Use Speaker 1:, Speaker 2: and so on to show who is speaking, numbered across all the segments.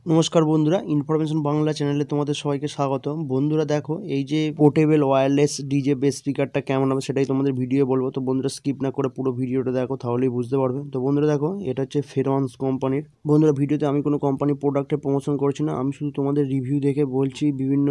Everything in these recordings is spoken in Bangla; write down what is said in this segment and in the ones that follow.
Speaker 1: নমস্কার বন্ধুরা, ইনফরমেশন বাংলা চ্যানেলে তোমাদের সবাইকে স্বাগত। বন্ধুরা দেখো, এই যে পোর্টেবল ওয়্যারলেস ডিজে বেস স্পিকারটা কেমন হবে সেটাই তোমাদের ভিডিও বলবো। তো বন্ধুরা স্কিপ না করে পুরো ভিডিওটা দেখো, তাহলেই বুঝতে পারবে। তো বন্ধুরা দেখো, এটা হচ্ছে ফেরোয়ান্স কোম্পানির। বন্ধুরা ভিডিওতে আমি কোনো কোম্পানির প্রোডাক্টের প্রমোশন করছি না, আমি শুধু তোমাদের রিভিউ দেখে বলছি। বিভিন্ন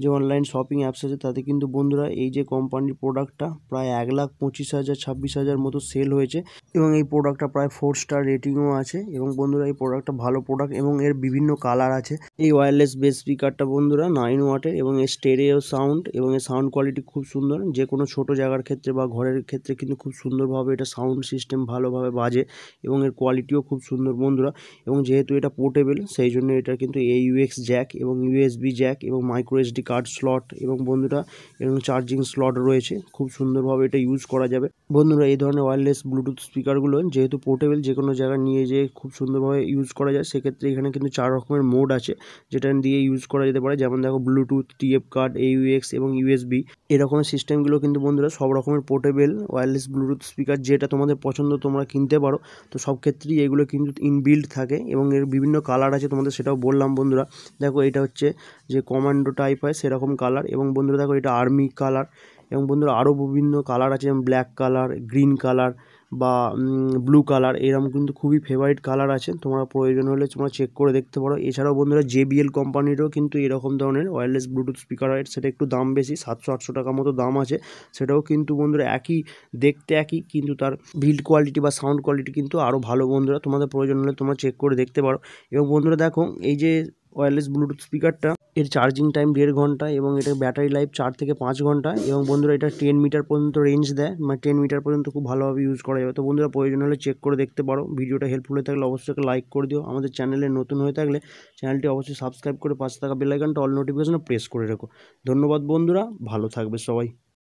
Speaker 1: যে অনলাইন শপিং অ্যাপস আছে তাতে কিন্তু বন্ধুরা এই যে কোম্পানির প্রোডাক্টটা প্রায় 1,25,000 26,000 মতো সেল হয়েছে এবং এই প্রোডাক্টটা প্রায় 4 স্টার রেটিংও আছে। এবং বন্ধুরা এই প্রোডাক্টটা ভালো প্রোডাক্ট এবং এর বিভিন্ন কালার আছে। এই ওয়্যারলেস বেস স্পিকারটা বন্ধুরা 9 ওয়াটের এবং এর স্টেরিও সাউন্ড এবং এর সাউন্ড কোয়ালিটি খুব সুন্দর। যে কোনো ছোট জায়গার ক্ষেত্রে বা ঘরের ক্ষেত্রে কিন্তু খুব সুন্দরভাবে এটা সাউন্ড সিস্টেম ভালোভাবে বাজে এবং এর কোয়ালিটিও খুব সুন্দর বন্ধুরা। এবং যেহেতু এটা পোর্টেবল সেই জন্য এটা কিন্তু AUX জ্যাক এবং USB জ্যাক এবং মাইক্রো SD কার্ড স্লট এবং বন্ধুরা এবং চার্জিং স্লট রয়েছে। খুব সুন্দরভাবে এটা ইউজ করা যাবে বন্ধুরা। এই ধরনের ওয়্যারলেস ব্লুটুথ স্পিকারগুলো যেহেতু পোর্টেবল, যে কোনো জায়গায় নিয়ে যেয়ে খুব সুন্দরভাবে ইউজ করা যায়। সেক্ষেত্রে এখানে কিন্তু 4 রকমের মোড আছে যেটা দিয়ে ইউজ করা যেতে পারে। যেমন দেখো, ব্লুটুথ, TF কার্ড, AUX এবং USB এরকমের সিস্টেমগুলো কিন্তু বন্ধুরা সব রকমের পোর্টেবল ওয়্যারলেস ব্লুটুথ স্পিকার যেটা তোমাদের পছন্দ তোমরা কিনতে পারো। তো সব ক্ষেত্রেই এগুলো কিন্তু ইনবিল্ড থাকে এবং এর বিভিন্ন কালার আছে, তোমাদের সেটাও বললাম বন্ধুরা। দেখো, এটা হচ্ছে যে কমান্ডো টাইপ হয় সেরকম কালার এবং বন্ধুরা দেখো এটা আর্মি কালার এবং বন্ধুরা আরও বিভিন্ন কালার আছে, যেমন ব্ল্যাক কালার, গ্রিন কালার বা ব্লু কালার। এরকম কিন্তু খুবই ফেভারিট কালার আছে, তোমরা প্রয়োজন হলে তোমরা চেক করে দেখতে পারো। এছাড়াও বন্ধুরা JBL কোম্পানিরও কিন্তু এরকম ধরনের ওয়্যারলেস ব্লুটুথ স্পিকার হয়, সেটা একটু দাম বেশি, 700-800 টাকা মতো দাম আছে। সেটাও কিন্তু বন্ধুরা একই দেখতে একই, কিন্তু তার বিল্ড কোয়ালিটি বা সাউন্ড কোয়ালিটি কিন্তু আরও ভালো বন্ধুরা। তোমাদের প্রয়োজন হলে তোমরা চেক করে দেখতে পারো। এবং বন্ধুরা দেখো, এই যে ওয়্যারলেস ব্লুটুথ স্পিকারটা এর চার্জিং টাইম 1.5 ঘন্টা এবং এটার ব্যাটারি লাইফ 4 থেকে 5 ঘন্টা এবং বন্ধুরা এটা 10 মিটার পর্যন্ত রেঞ্জ দেয়, মানে 10 মিটার পর্যন্ত খুব ভালোভাবে ইউজ করা যাবে। তো বন্ধুরা প্রয়োজন হলে চেক করে দেখতে পারো। ভিডিওটা হেল্পফুল হয়ে থাকলে অবশ্যই একটা লাইক করে দিও। আমাদের চ্যানেলে নতুন হয়ে থাকলে চ্যানেলটি অবশ্যই সাবস্ক্রাইব করে পাশে থাকা বেল আইকনটা অল নোটিফিকেশনে প্রেস করে রেখো। ধন্যবাদ বন্ধুরা, ভালো থাকবে সবাই।